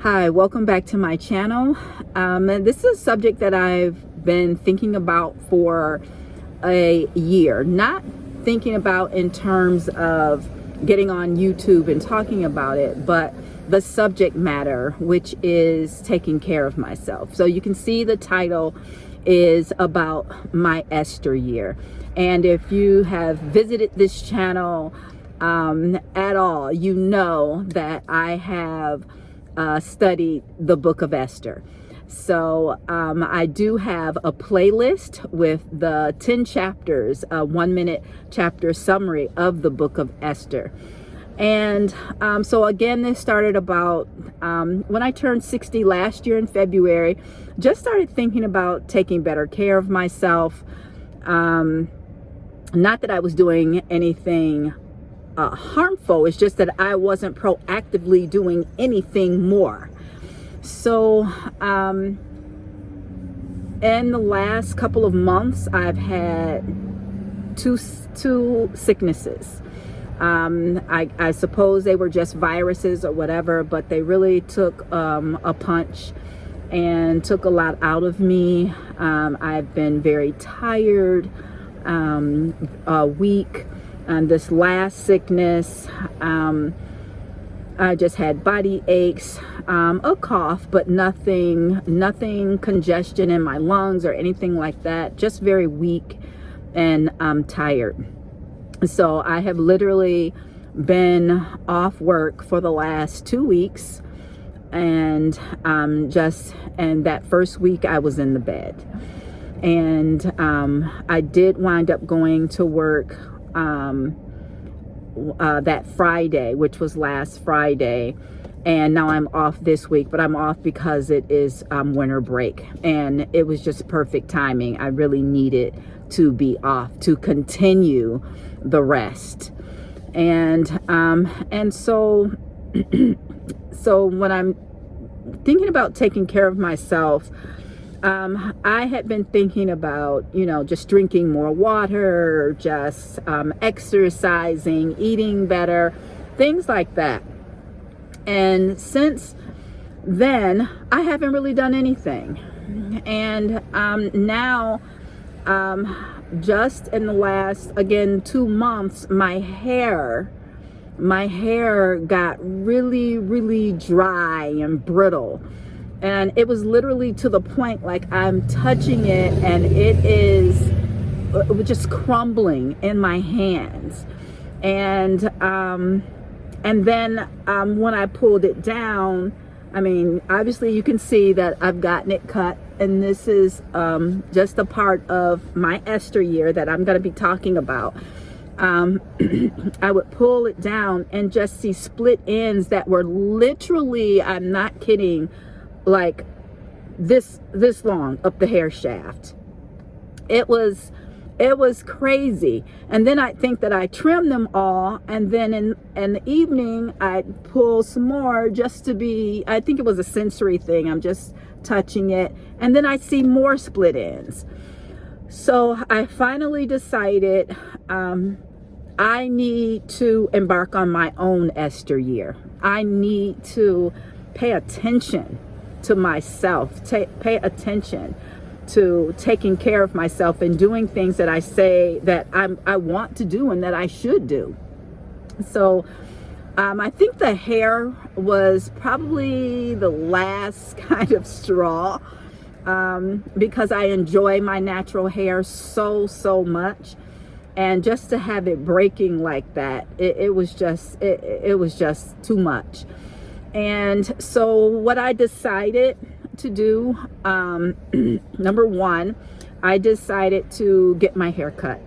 Hi, welcome back to my channel. This is a subject that I've been thinking about for a year. Not thinking about in terms of getting on YouTube and talking about it, but the subject matter, which is taking care of myself. So you can see the title is about my Esther year. And if you have visited this channel at all, you know that I have studied the book of Esther. So I do have a playlist with the 10 chapters, a 1-minute chapter summary of the book of Esther. And so again, this started about when I turned 60 last year in February. Just started thinking about taking better care of myself. Not that I was doing anything harmful. It's just that I wasn't proactively doing anything more. So in the last couple of months, I've had two sicknesses. I suppose they were just viruses or whatever, but they really took a punch and took a lot out of me. I've been very tired, weak. And this last sickness, I just had body aches, a cough, but nothing congestion in my lungs or anything like that. Just very weak and tired. So I have literally been off work for the last 2 weeks, and that first week I was in the bed, and I did wind up going to work that Friday, which was last Friday, and now I'm off this week, but I'm off because it is winter break, and it was just perfect timing. I really needed to be off to continue the rest. And so so when I'm thinking about taking care of myself, I had been thinking about, just drinking more water, just exercising, eating better, things like that. And since then, I haven't really done anything. And now, just in the last, again, 2 months, my hair got really, really dry and brittle. And it was literally to the point like I'm touching it and it was just crumbling in my hands. And then when I pulled it down, I mean, obviously you can see that I've gotten it cut. And this is just a part of my Esther year that I'm going to be talking about. I would pull it down and just see split ends that were literally, I'm not kidding, like this long up the hair shaft. It was crazy. And then I think that I trimmed them all, and then in the evening I'd pull some more just to be, I think it was a sensory thing, I'm just touching it, and then I see more split ends. So I finally decided I need to embark on my own Esther year. I need to pay attention to myself, pay attention to taking care of myself and doing things that I say that I want to do and that I should do. So I think the hair was probably the last kind of straw, because I enjoy my natural hair so much, and just to have it breaking like that, it was just too much. And so what I decided to do, number one, I decided to get my hair cut.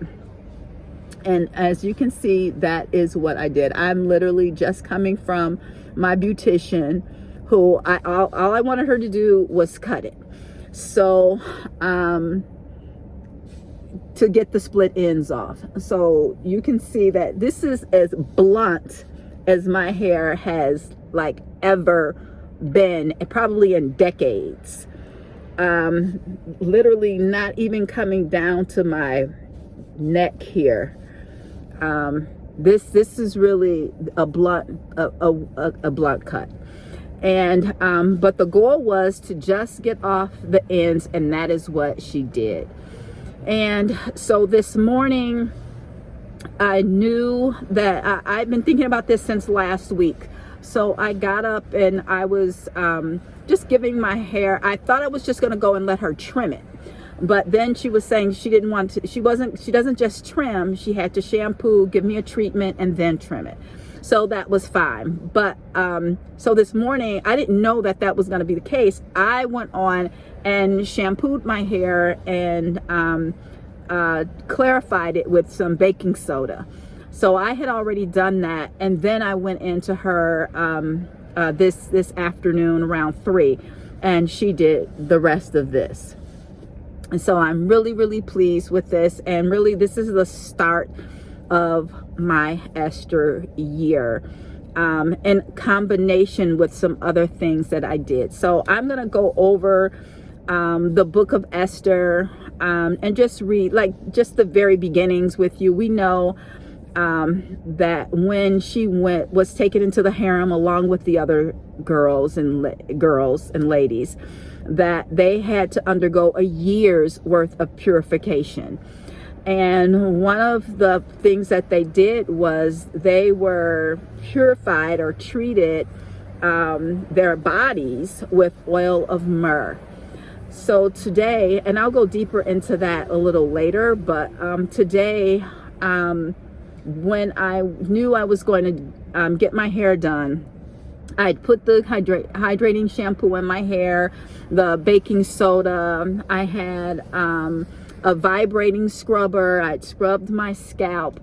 And as you can see, that is what I did. I'm literally just coming from my beautician, who all I wanted her to do was cut it. So to get the split ends off. So you can see that this is as blunt as my hair has like ever been, probably in decades. Literally not even coming down to my neck here. This is really a blunt cut. And but the goal was to just get off the ends, and that is what she did. And so this morning I knew that I've been thinking about this since last week. So I got up and I was just giving my hair. I thought I was just going to go and let her trim it. But then she was saying she didn't want to, she doesn't just trim, she had to shampoo, give me a treatment, and then trim it. So that was fine. But so this morning, I didn't know that that was going to be the case. I went on and shampooed my hair and clarified it with some baking soda. So I had already done that. And then I went into her this afternoon around 3, and she did the rest of this. And so I'm really, really pleased with this. And really, this is the start of my Esther year in combination with some other things that I did. So I'm going to go over the book of Esther and just read just the very beginnings with you. We know that when she was taken into the harem along with the other girls and ladies, that they had to undergo a year's worth of purification. And one of the things that they did was they were purified or treated their bodies with oil of myrrh. So today, and I'll go deeper into that a little later, but today, when I knew I was going to get my hair done, I'd put the hydrating shampoo in my hair, the baking soda. I had a vibrating scrubber. I'd scrubbed my scalp,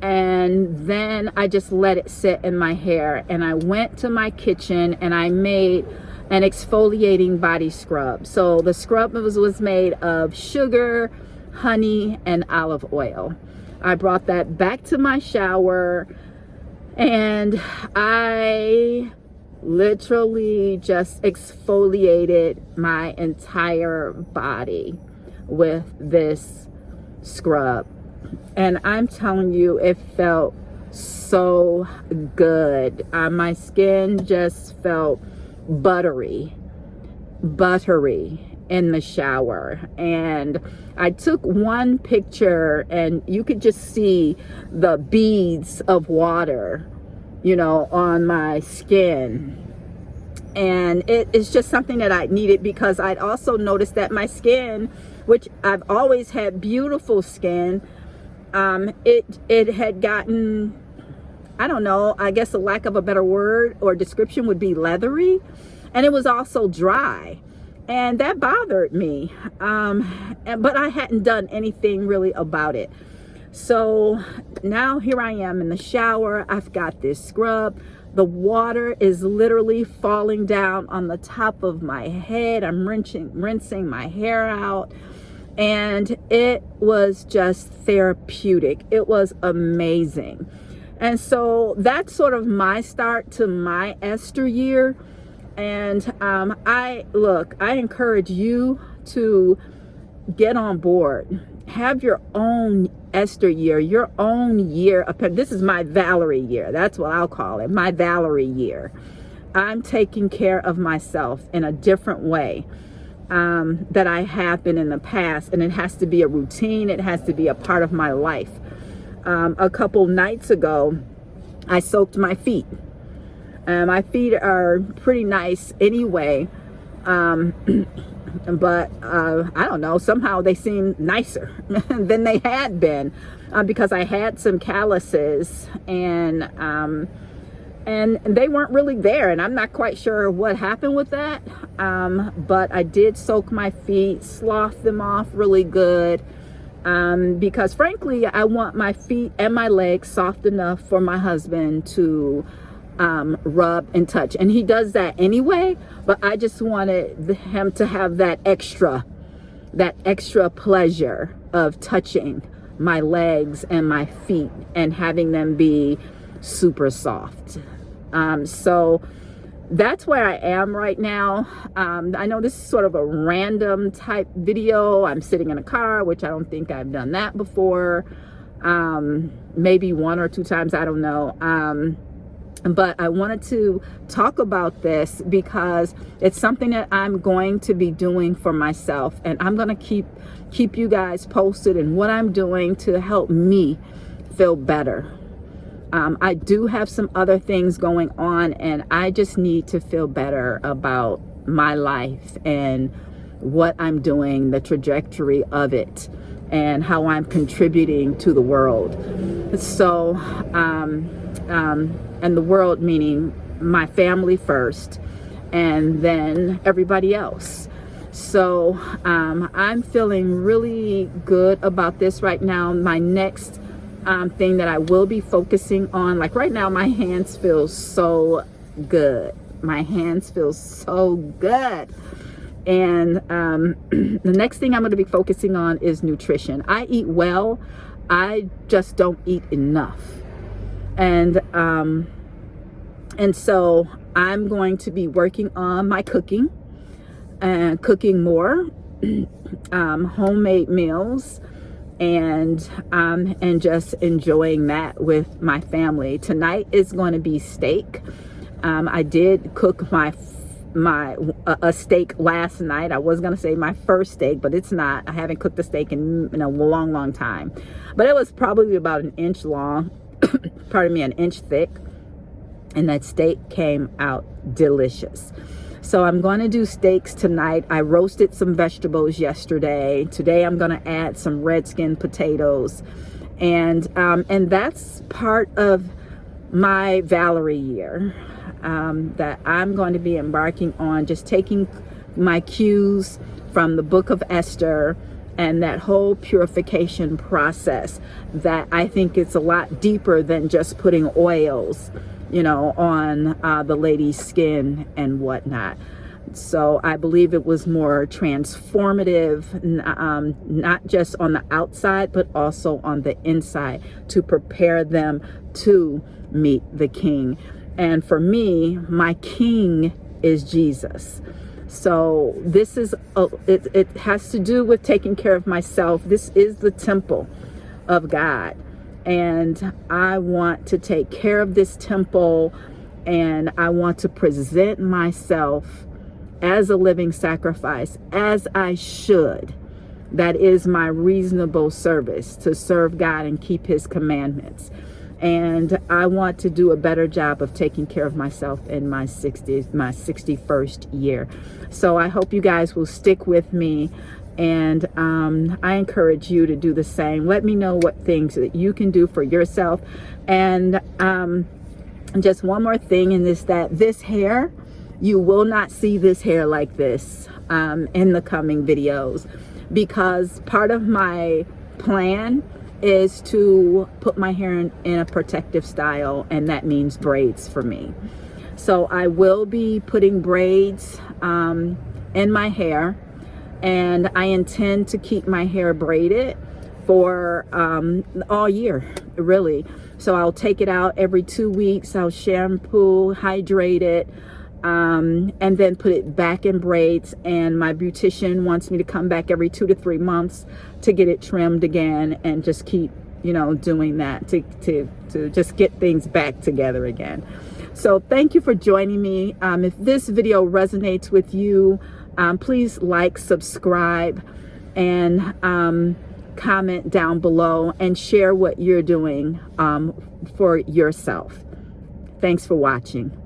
and then I just let it sit in my hair. And I went to my kitchen and I made an exfoliating body scrub. So the scrub was made of sugar, honey, and olive oil. I brought that back to my shower, and I literally just exfoliated my entire body with this scrub. And I'm telling you, it felt so good. My skin just felt buttery in the shower. And I took one picture, and you could just see the beads of water, on my skin. And it's just something that I needed, because I'd also noticed that my skin, which I've always had beautiful skin, it had gotten, I don't know, I guess a lack of a better word or description would be leathery. And it was also dry. And that bothered me. But I hadn't done anything really about it. So now here I am in the shower. I've got this scrub. The water is literally falling down on the top of my head. I'm rinsing my hair out. And it was just therapeutic. It was amazing. And so that's sort of my start to my Esther year. And I encourage you to get on board. Have your own Esther year, your own year. This is my Valerie year. That's what I'll call it, my Valerie year. I'm taking care of myself in a different way that I have been in the past. And it has to be a routine. It has to be a part of my life. A couple nights ago, I soaked my feet. My feet are pretty nice anyway, but I don't know, somehow they seem nicer than they had been because I had some calluses, and they weren't really there, and I'm not quite sure what happened with that, but I did soak my feet, slough them off really good, because frankly I want my feet and my legs soft enough for my husband to rub and touch, and he does that anyway, but I just wanted him to have that extra pleasure of touching my legs and my feet and having them be super soft. So that's where I am right now. I know this is sort of a random type video. I'm sitting in a car, which I don't think I've done that before. Maybe 1 or 2 times, I don't know. But I wanted to talk about this because it's something that I'm going to be doing for myself, and I'm going to keep you guys posted in what I'm doing to help me feel better. I do have some other things going on, and I just need to feel better about my life and what I'm doing, the trajectory of it, and how I'm contributing to the world. So, and the world meaning my family first, and then everybody else. So I'm feeling really good about this right now. My next thing that I will be focusing on, like right now, my hands feel so good. My hands feel so good. And the next thing I'm going to be focusing on is nutrition. I eat well. I just don't eat enough. And so I'm going to be working on my cooking and cooking more homemade meals, and just enjoying that with my family. Tonight is going to be steak. I did cook a steak last night. I was going to say my first steak, but it's not. I haven't cooked a steak in a long time. But it was probably about an inch long, pardon me, an inch thick. And that steak came out delicious. So I'm going to do steaks tonight. I roasted some vegetables yesterday. Today I'm going to add some red skin potatoes. And that's part of my Valerie year. That I'm going to be embarking on, just taking my cues from the book of Esther and that whole purification process, that I think it's a lot deeper than just putting oils, on the lady's skin and whatnot. So I believe it was more transformative, not just on the outside, but also on the inside, to prepare them to meet the King. And for me, my King is Jesus. So this is, it has to do with taking care of myself. This is the temple of God. And I want to take care of this temple, and I want to present myself as a living sacrifice, as I should. That is my reasonable service, to serve God and keep his commandments. And I want to do a better job of taking care of myself in my 61st year. So I hope you guys will stick with me. And I encourage you to do the same. Let me know what things that you can do for yourself. And just one more thing in this, that this hair, you will not see this hair like this in the coming videos, because part of my plan is to put my hair in a protective style, and that means braids for me. So I will be putting braids in my hair, and I intend to keep my hair braided for all year, really. So I'll take it out every 2 weeks. I'll shampoo, hydrate it, and then put it back in braids. And my beautician wants me to come back every 2 to 3 months to get it trimmed again, and just keep, doing that to just get things back together again. So thank you for joining me. If this video resonates with you, please like, subscribe, and comment down below, and share what you're doing for yourself. Thanks for watching.